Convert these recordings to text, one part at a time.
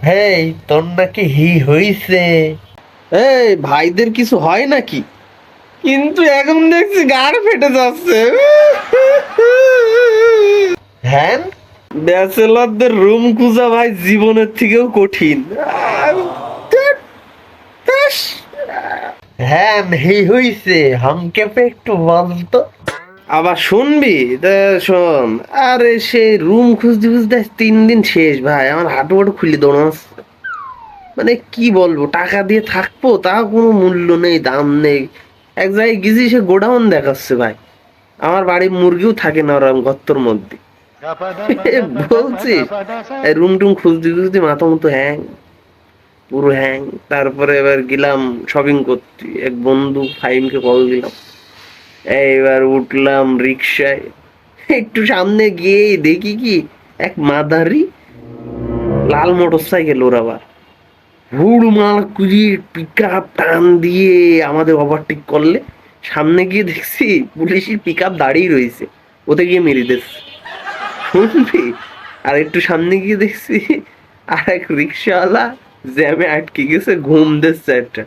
হেই, তোর নাকি হইছে? এই ভাইদের কিছু হয় নাকি? কিন্তু এখন দেখছি গাড় ফেটে যাচ্ছে। হ্যাঁ, ব্যাচেলরদের রুম খুঁজা ভাই জীবনের থেকেও কঠিন। ধ্যাৎ, ধ্যাস। হ্যাঁ, হইছে। হামকেপে একটু বলতো। আবার শুনবি? শোন। আরে সেই রুম খুঁজতে খুঁজতে 3 দিন শেষ ভাই, আমার হাঁটু হাঁটু খুলে দৌড়াচ্ছে। মানে কি বলবো, টাকা দিয়ে থাকবো তাও কোনো মূল্য নেই, দাম নেই। এক জায়গায় গেছি, সে গোডাউন দেখাচ্ছে ভাই। আমার বাড়ির মুরগিও থাকে না ওরকম গর্তর মধ্যে। বলছিস এই রুম টুম খুঁজতে খুঁজতে মাথা মতো হ্যাং, পুরো হ্যাং। তারপরে এবার গেলাম শপিং করতে, এক বন্ধু ফাইমকে কল দিলাম। এইবার উঠলাম রিক্সায়, একটু সামনে গিয়ে দেখি কি এক মাদারি লাল মোটর সাইকেল, ওর আবার হুড়মার কুড়িয়ে পিক আপ টান দিয়ে আমাদের ওভারটেক করলে। সামনে গিয়ে দেখছি পুলিশের পিক আপ দাঁড়িয়ে রয়েছে, ওতে গিয়ে মেরে দিচ্ছে। শুনবি? আর একটু সামনে গিয়ে দেখছি আর এক রিক্সাওয়ালা জ্যামে আটকে গেছে, ঘুম দিচ্ছে একটা।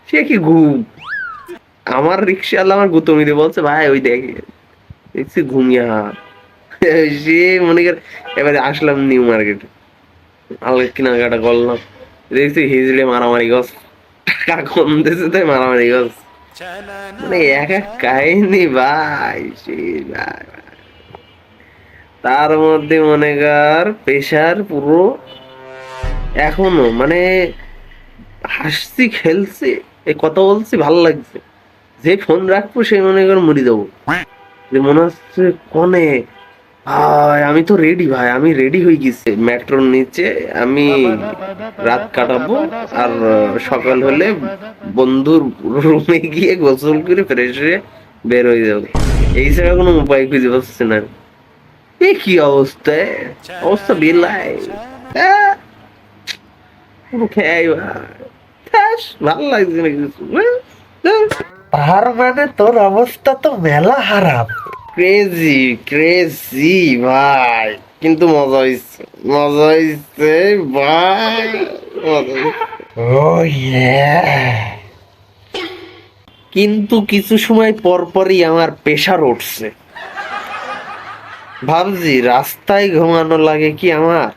সে কি ঘুম! আমার রিক্সাওয়ালা আমার গুতমি দিয়ে বলছে, ভাই ওই দেখে দেখছি ঘুমিয়ে হার। সে মনে কর এবারে আসলাম নিউ মার্কেটে, আলগা কেনাকাটা করলাম, দেখছি হিজড়ে মারামারি গছ, টাকা কম দিয়েছে তাই মারামারি গছ। মানে এক এক কাহিনী ভাই, সেই ভাই। তার মধ্যে মনে কর প্রেশার পুরো এখনো, মানে হাসছি খেলছি, এই কথা বলছি ভালো লাগছে। যে ফোন রাখবো সে মনে কর মরি যাবো, যে মনে হচ্ছে কনে। ভাই আমি তো রেডি, ভাই আমি রেডি হয়ে গেছি মেট্রোর নিচে। আমি রাত কাটাবো, আর সকাল হলে বন্ধুর রুমে গিয়ে গোসল করে ফ্রেশ হয়ে বের হয়ে যাবো। এই ছাড়া কোনো উপায় খুঁজে পাচ্ছি না। এ কি অবস্থা! অবস্থা বেলাই। আহ, পুরো খেয়াই ভাই। ধ্যাস, ভালো লাগছে না কিছু। তার মানে তোর অবস্থা তো মেলা খারাপ। ক্রেজি ক্রেজি ভাই, কিন্তু মজা হয়েছে, মজা হয়েছে ভাই, মজা হয়েছে। ও ইয়ে। কিন্তু কিছু সময় পর পরই আমার প্রেশার উঠছে। ভাবছি রাস্তায় ঘুমানো লাগে কি আমার।